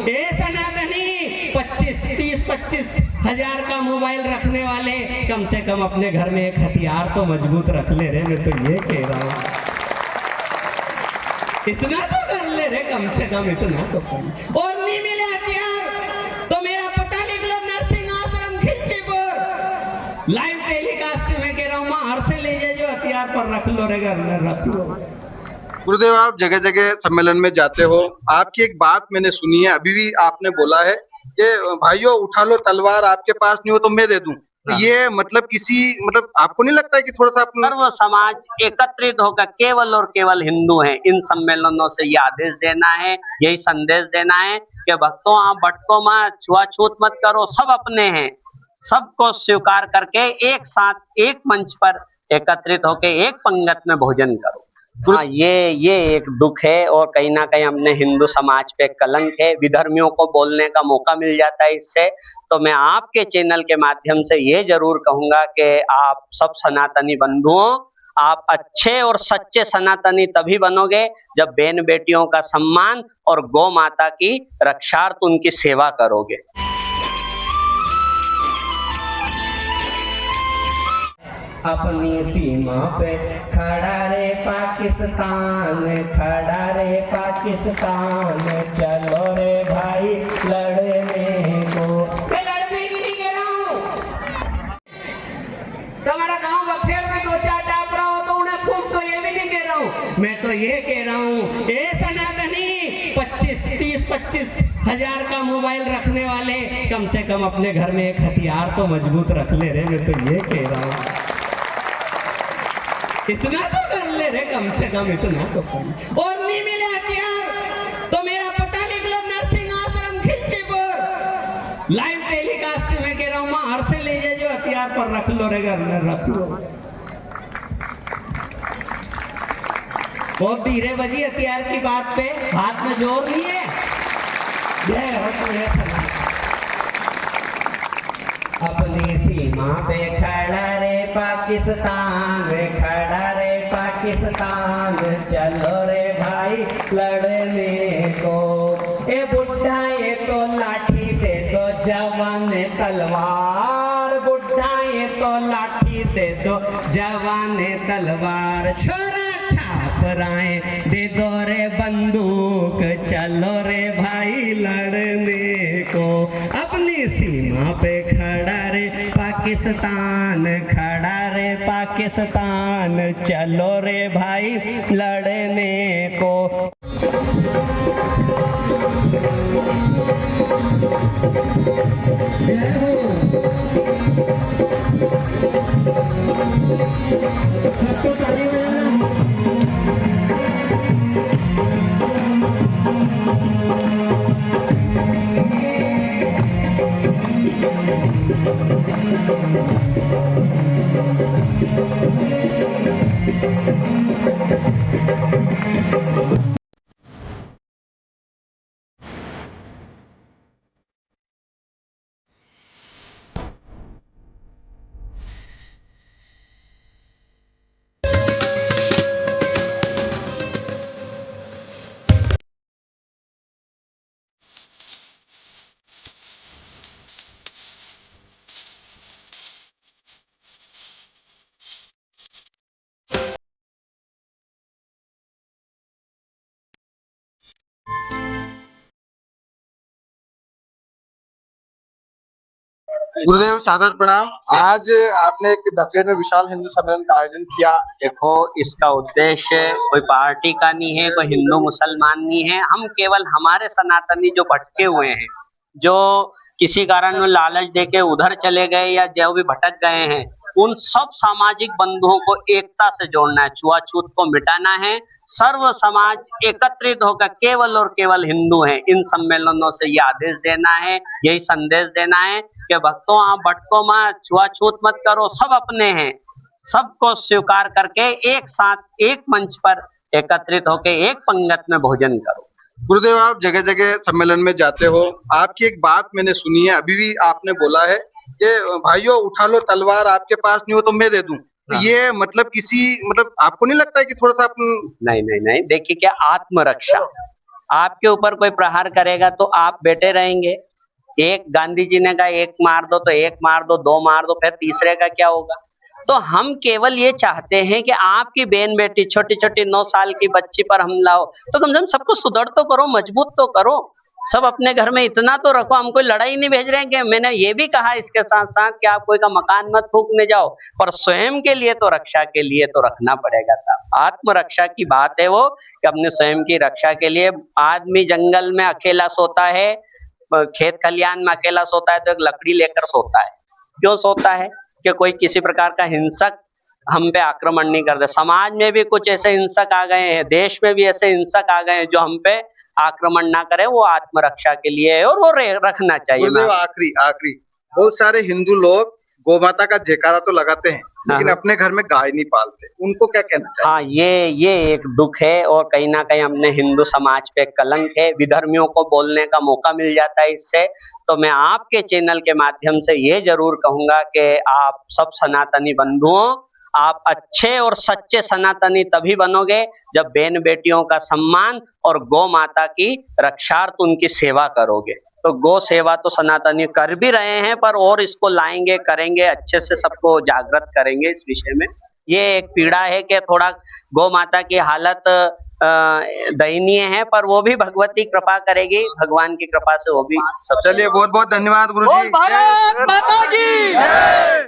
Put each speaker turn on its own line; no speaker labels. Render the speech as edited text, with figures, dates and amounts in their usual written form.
ए सनातनी 25 हजार का मोबाइल रखने वाले कम से कम अपने घर में एक हथियार तो मजबूत रख ले रे। मैं तो ये कह रहा हूँ, इतना तो कर ले रे, कम से कम इतना तो कर ले। और नहीं मिले हथियार तो मेरा पता लिख लो, नरसिंह आश्रम खिलचीपुर लाइव टेलीकास्ट में कह रहा हूँ, हर से ले जाए जो हथियार पर रख लो रे, घर में रख लो।
गुरुदेव, आप जगह जगह सम्मेलन में जाते हो, आपकी एक बात मैंने सुनी है, अभी भी आपने बोला है कि भाइयों उठा लो तलवार, आपके पास नहीं हो तो मैं दे दूं।
हाँ।
ये मतलब आपको नहीं लगता है कि थोड़ा सा
सर्व समाज एकत्रित होकर केवल और केवल हिंदू हैं, इन सम्मेलनों से ये आदेश देना है, यही संदेश देना है कि भक्तों आप भटको मत, छुआछूत मत करो, सब अपने हैं, सबको स्वीकार करके एक साथ एक मंच पर एकत्रित होकर एक पंगत में भोजन करो। हाँ, ये एक दुख है और कहीं ना कहीं हमने हिंदू समाज पे कलंक है, विधर्मियों को बोलने का मौका मिल जाता है इससे। तो मैं आपके चैनल के माध्यम से ये जरूर कहूंगा कि आप सब सनातनी बंधुओं, आप अच्छे और सच्चे सनातनी तभी बनोगे जब बहन बेटियों का सम्मान और गौ माता की रक्षार्थ उनकी सेवा करोगे।
अपनी सीमा पे खड़ा रे पाकिस्तान, खड़ा रे पाकिस्तान, चलो रे भाई लड़ने को। मैं लड़ने की नहीं कह रहा हूँ, तुम्हारा गांव बखेड़ में 2-4 टापरा हो तो उन्हें फूक तो ये भी नहीं कह रहा हूँ। मैं तो ये कह रहा हूँ, ए सनातनी 25 हजार का मोबाइल रखने वाले कम से कम अपने घर में एक हथियार तो मजबूत रख ले रे। मैं तो ये कह रहा हूँ, इतना तो कर ले रे, कम से कम इतना तो कर ले। और नहीं मिले हथियार तो मेरा पता लिख लो, नरसिंह आश्रम खिलचीपुर लाइव टेलीकास्ट में कह रहा हूँ, हर से ले जाए जो हथियार पर रख लो रे, घर में रख लो। बहुत धीरे बजी हथियार की बात पे, हाथ में जोर नहीं है। जय हो तुम्हें अपनी सीमा पे खड़ा रे पाकिस्तान, खड़ा रे पाकिस्तान, चलो रे भाई लड़ने को। ए बुढ़ा ये तो लाठी दे दो, जवान तलवार, बुढ़ा ये तो लाठी दे दो, जवान तलवार, छोरा छाप राय दे दो रे बंदूक, चलो रे भाई लड़ने को। अपनी सीमा पे खड़ा रे पाकिस्तान, खड़ा रे पाकिस्तान, चलो रे भाई लड़ने को।
गुरुदेव सादर प्रणाम। आज आपने एक दक्षिण में विशाल हिंदू सम्मेलन का आयोजन किया।
देखो, इसका उद्देश्य कोई पार्टी का नहीं है, कोई हिंदू मुसलमान नहीं है, हम केवल हमारे सनातनी जो भटके हुए हैं, जो किसी कारण में लालच देके उधर चले गए या जो भी भटक गए हैं, उन सब सामाजिक बंधुओं को एकता से जोड़ना है, छुआछूत को मिटाना है। सर्व समाज एकत्रित होकर केवल और केवल हिंदू हैं, इन सम्मेलनों से ये आदेश देना है, यही संदेश देना है कि भक्तों आप भटको मत, छुआछूत मत करो, सब अपने हैं, सबको स्वीकार करके एक साथ एक मंच पर एकत्रित होकर एक पंगत में भोजन करो।
गुरुदेव, आप जगह जगह सम्मेलन में जाते हो, आपकी एक बात मैंने सुनी है, अभी भी आपने बोला है कि भाइयों उठा लो तलवार, आपके पास नहीं हो तो मैं दे दूं।
हाँ।
ये मतलब आपको नहीं लगता है कि थोड़ा सा
नहीं, देखिए क्या आत्मरक्षा, आपके ऊपर कोई प्रहार करेगा तो आप बैठे रहेंगे। एक गांधी जी ने कहा एक मार दो तो एक मार दो, दो मार दो, फिर तीसरे का क्या होगा? तो हम केवल ये चाहते हैं कि आपकी बहन बेटी छोटी छोटी 9 साल की बच्ची पर हमला हो तो कम से कम सबको सुधर तो करो, मजबूत तो करो। सब अपने घर में इतना तो रखो, हम कोई लड़ाई नहीं भेज रहे हैं। कि मैंने ये भी कहा इसके साथ साथ कि आप कोई का मकान मत फूकने जाओ, पर स्वयं के लिए तो रक्षा के लिए तो रखना पड़ेगा साहब। आत्मरक्षा की बात है वो, कि अपने स्वयं की रक्षा के लिए। आदमी जंगल में अकेला सोता है, खेत खलियान में अकेला सोता है तो एक लकड़ी लेकर सोता है। क्यों सोता है? कि कोई किसी प्रकार का हिंसक हम पे आक्रमण नहीं करते। समाज में भी कुछ ऐसे हिंसक आ गए हैं, देश में भी ऐसे हिंसक आ गए हैं जो हम पे आक्रमण ना करें, वो आत्मरक्षा के लिए है और वो रखना चाहिए।
गुरुदेव आखिरी आखिरी, बहुत सारे हिंदू लोग गोमाता का जयकारा तो लगाते हैं लेकिन अपने घर में गाय नहीं पालते, उनको क्या कहना चाहिए?
हाँ, ये एक दुख है और कहीं ना कहीं अपने हिंदू समाज पे कलंक है। विधर्मियों को बोलने का मौका मिल जाता है इससे। तो मैं आपके चैनल के माध्यम से ये जरूर कहूंगा कि आप सब सनातनी बंधुओं, आप अच्छे और सच्चे सनातनी तभी बनोगे जब बहन बेटियों का सम्मान और गौ माता की रक्षार्थ उनकी सेवा करोगे। तो गौ सेवा तो सनातनी कर भी रहे हैं, पर और इसको लाएंगे, करेंगे, अच्छे से सबको जागृत करेंगे इस विषय में। ये एक पीड़ा है कि थोड़ा गौ माता की हालत दयनीय है, पर वो भी भगवती कृपा करेगी, भगवान की कृपा से वो भी सब।
चलिए, बहुत बहुत धन्यवाद गुरुजी।
भारत माता की जय।